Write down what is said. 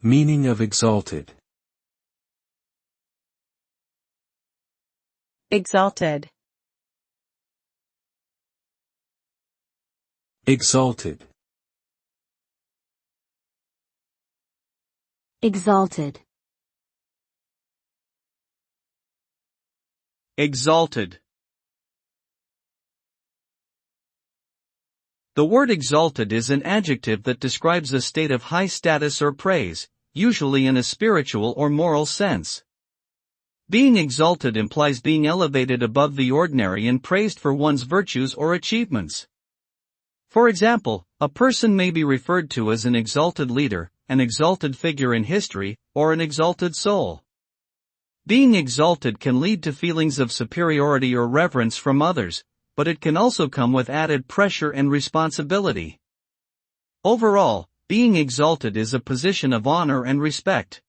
Meaning of exalted. Exalted. Exalted. Exalted. Exalted. The word exalted is an adjective that describes a state of high status or praise, usually in a spiritual or moral sense. Being exalted implies being elevated above the ordinary and praised for one's virtues or achievements. For example, a person may be referred to as an exalted leader, an exalted figure in history, or an exalted soul. Being exalted can lead to feelings of superiority or reverence from others, but it can also come with added pressure and responsibility. Overall, being exalted is a position of honor and respect.